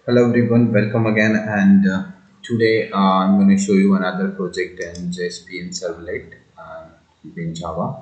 Hello everyone, welcome again. And today I'm going to show you another project in JSP and Servlet in Java.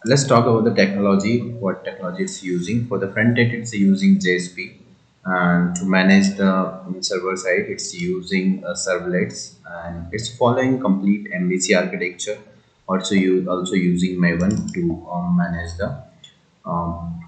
Let's talk about the technology, what technology it's using. For the front end, it's using JSP, and to manage the server side, it's using servlets, and it's following complete MVC architecture. Also using Maven to manage the um,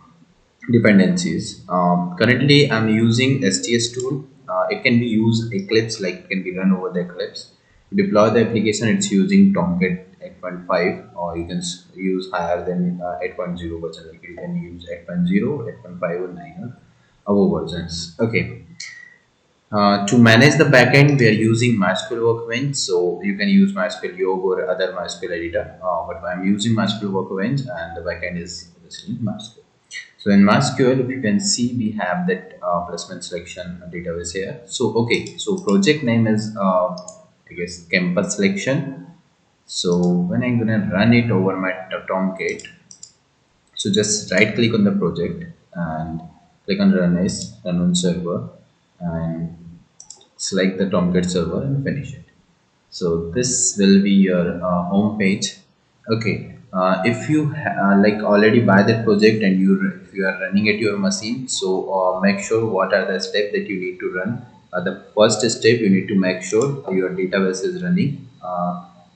dependencies. Currently, I'm using STS tool. It can be used Eclipse, like it can be run over the Eclipse. To deploy the application, it's using Tomcat 8.5, or you can use higher than 8.0 version. Like you can use 8.0, 8.5, or 9 or above versions. Okay. To manage the backend, we are using MySQL Workbench. So you can use MySQL Yog or other MySQL editor. But I'm using MySQL Workbench, and the backend is obviously MySQL. So in MySQL, if you can see, we have that placement selection database here. So okay, so project name is I guess campus selection. So when I'm gonna run it over my Tomcat, so just right click on the project and click on run on server, and select the Tomcat server and finish it. So this will be your home page. Okay, if you like already buy that project and if you are running at your machine, so make sure what are the steps that you need to run. The first step, you need to make sure your database is running.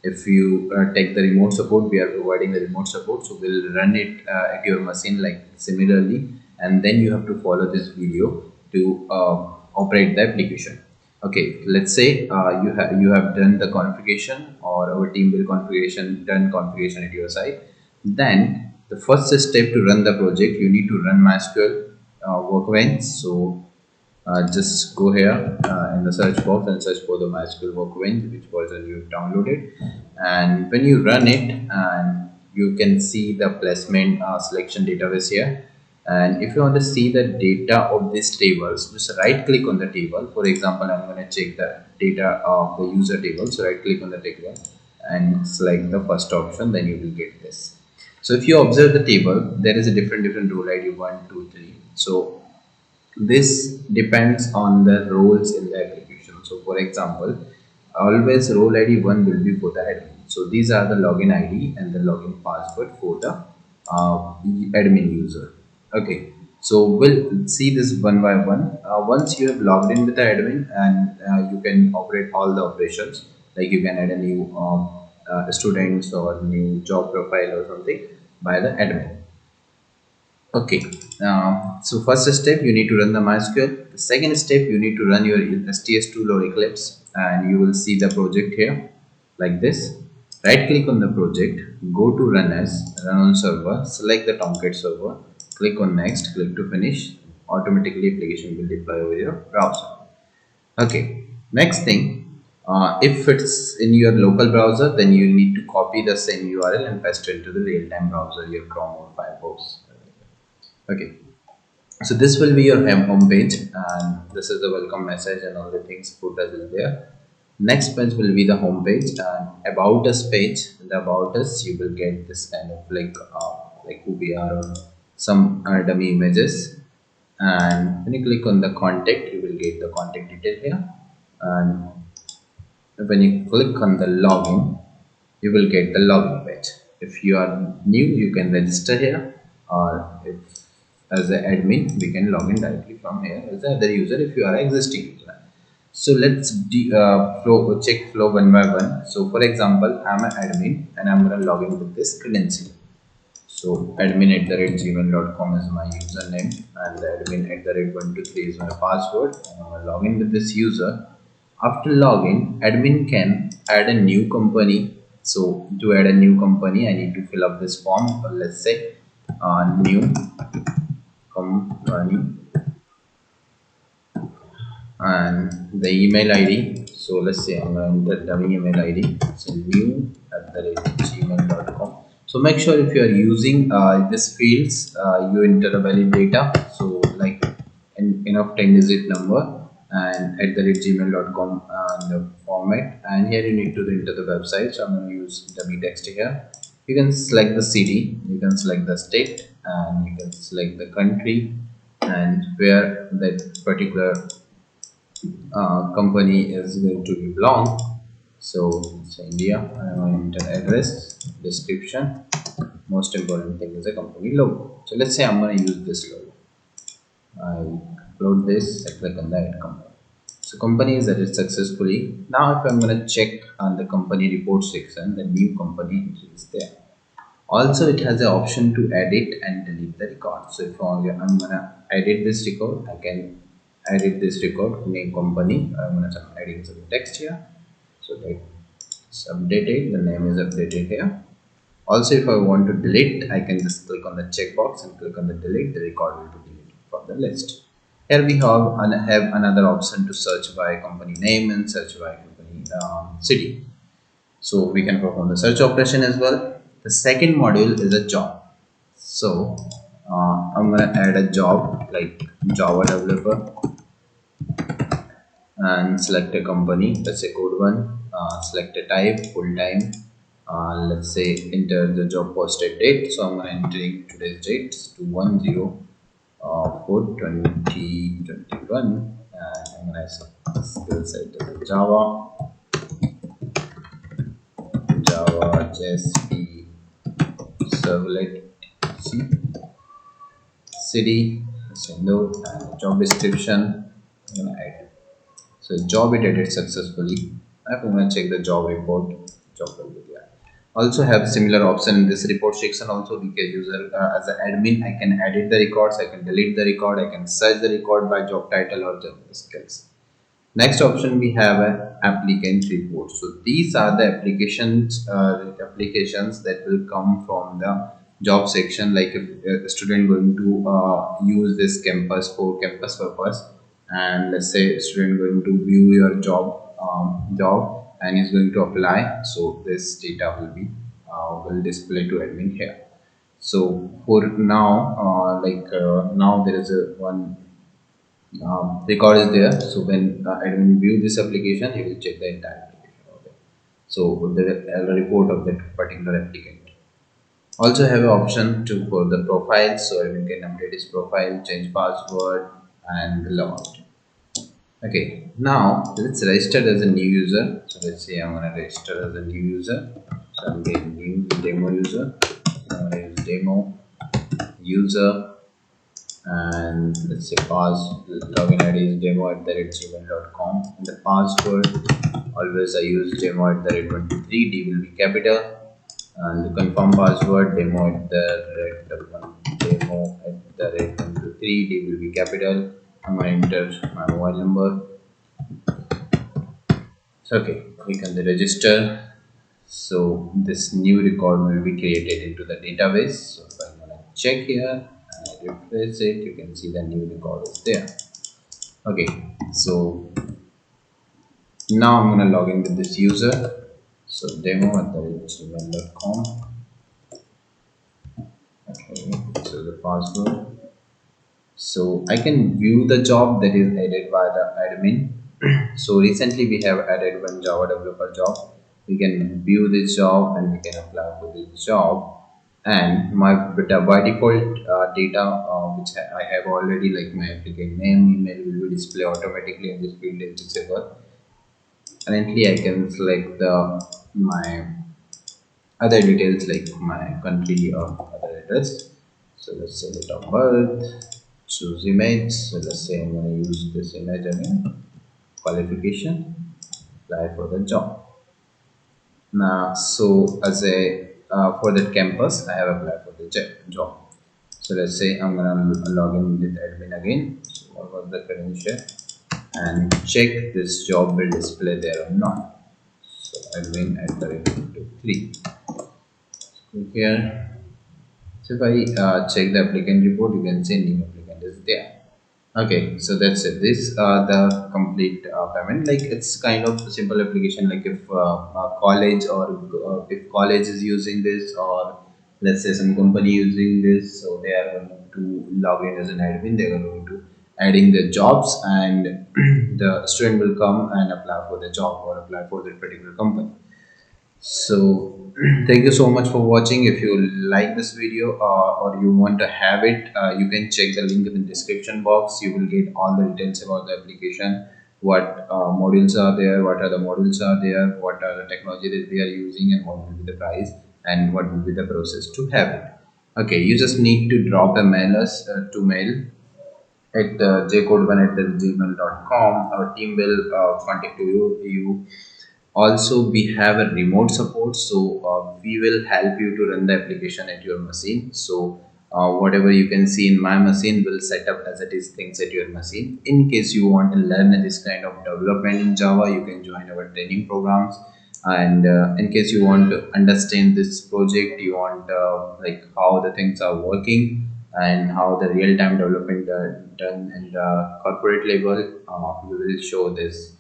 If you take the remote support, we are providing the remote support, so we'll run it at your machine like similarly, and then you have to follow this video to operate the application. Okay, let's say you have done the configuration, or our team will configuration at your site. Then the first step to run the project, you need to run MySQL Workbench. So just go here in the search box and search for the MySQL Workbench, which version you've downloaded. And when you run it, and you can see the placement selection database here. And if you want to see the data of these tables, just right click on the table. For example, I'm going to check the data of the user table. So right click on the table and select the first option, then you will get this. So if you observe the table, there is a different role ID 1, 2, 3. So this depends on the roles in the application. So for example, always role ID 1 will be for the admin. So these are the login ID and the login password for the admin user. Okay, so we'll see this one by one. Once you have logged in with the admin, and you can operate all the operations, like you can add a new students or new job profile or something by the admin. Okay, so first step, you need to run the MySQL. The second step, you need to run your STS tool or Eclipse, and you will see the project here like this. Right click on the project, go to run on server, select the Tomcat server, click on next, click to finish. Automatically application will deploy over your browser. Okay, next thing, if it's in your local browser, then you need to copy the same URL and paste it into the real-time browser, your Chrome or Firefox. Okay, so this will be your home page, and this is the welcome message and all the things put as is there. Next page will be the home page, and about us page. In the about us, you will get this kind of like who we are, or some dummy images. And when you click on the contact, you will get the contact detail here. And when you click on the login, you will get the login page. If you are new, you can register here, or if as an admin, we can log in directly from here as the other user if you are an existing user. So let's check flow one by one. So for example, I'm an admin and I'm going to log in with this credential. So admin@gmail.com is my username, and the admin@123 is my password. I'm going to log in with this user. After login, admin can add a new company. So to add a new company, I need to fill up this form. Let's say new company and the email ID. So let's say I'm going to enter dummy email ID. So new@gmail.com. So make sure if you are using this fields, you enter a valid data. So like enough 10-digit number, and @gmail.com the format, and here you need to enter the website. So I'm going to use dummy text here. You can select the city, you can select the state, and you can select the country, and where that particular company is going to be belong. So it's India. I want to enter address, description. Most important thing is a company logo. So let's say I'm going to use this logo. I upload this, I click on the add company. So company is added successfully. Now if I'm going to check on the company report section, the new company is there. Also it has the option to edit and delete the record. So if I'm going to edit this record, I can edit this record, name company. I'm going to adding some text here. So that it's updated, the name is updated here. Also, if I want to delete, I can just click on the checkbox and click on the delete. The record will be deleted from the list. Here we have another option to search by company name and search by company city. So we can perform the search operation as well. The second module is a job. So I'm gonna add a job like Java developer and select a company. Let's say code one. Select a type full time. Let's say enter the job posted date. So I'm gonna entering today's date to 1/04/2021, and I'm gonna skill set as Java JSP servlet C city single and job description. I'm gonna add. So job it added successfully. I'm gonna check the job report. Job will be there. Also have similar option in this report section. Also, we can user as an admin, I can edit the records, I can delete the record, I can search the record by job title or job skills. Next option we have a applicant report. So these are the applications that will come from the job section. Like if a student going to use this campus for campus purpose, and let's say a student going to view your job and is going to apply. So this data will display to admin here. So for now, now there is a one record is there. So when admin view this application, he will check the entire application. Okay. So the report of that particular applicant. Also have an option to for the profile. So admin can update his profile, change password, and log out. Okay. Now let's register as a new user. So let's say I'm gonna register as a new user. So I'm getting new demo user. I'm gonna use demo user, and let's say login ID is demo@gmail.com, and the password always I use demo@123, D will be capital, and the confirm password demo@123, D will be capital. I'm going to enter my mobile number. So okay, click on the register. So this new record will be created into the database. So if I'm going to check here and I refresh it, you can see the new record is there. Okay, so now I'm going to log in with this user. So demo@gmail.com. Okay, so the password. So I can view the job that is added by the admin. So recently we have added one Java developer job. We can view this job and we can apply for this job. And my by default data which I have already, like my applicant name, email will be display automatically in this field is disabled. Currently I can select my other details like my country or other address. So let's say date of birth, choose image. So let's say I'm going to use this image again. Qualification, apply for the job. Now, so as a for that campus, I have applied for the job. So let's say I'm gonna log in with admin again. So what was the credential? And check this job will display there or not. So admin at the rate 3. Click here. So if I check the applicant report, you can see new applicant is there. Okay, so that's it. This the complete payment. Like it's kind of a simple application. Like if college or if college is using this, or let's say some company using this, so they are going to log in as an admin. They are going to adding the jobs, and the student will come and apply for the job or apply for that particular company. So thank you so much for watching. If you like this video or you want to have it, you can check the link in the description box. You will get all the details about the application, what modules are there, what are the modules are there, what are the technology that we are using, and what will be the price, and what will be the process to have it. Okay, you just need to drop a mail us to mail at jcode1@gmail.com. Our team will contact you. Also, we have a remote support, so we will help you to run the application at your machine. So whatever you can see in my machine will set up as it is things at your machine. In case you want to learn this kind of development in Java, you can join our training programs. And in case you want to understand this project, you want like how the things are working and how the real-time development done in the corporate level, we will show this.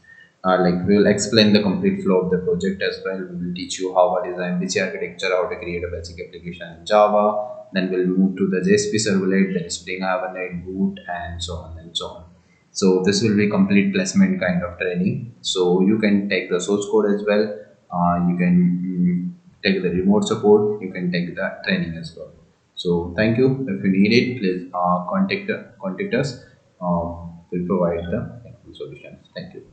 Like we will explain the complete flow of the project as well. We will teach you how to design MVC architecture, how to create a basic application in Java. Then we'll move to the JSP servlet, then Spring Hibernate, Boot, and so on and so on. So this will be complete placement kind of training. So you can take the source code as well. You can take the remote support. You can take the training as well. So thank you. If you need it, please contact us. We'll provide the solutions. Thank you.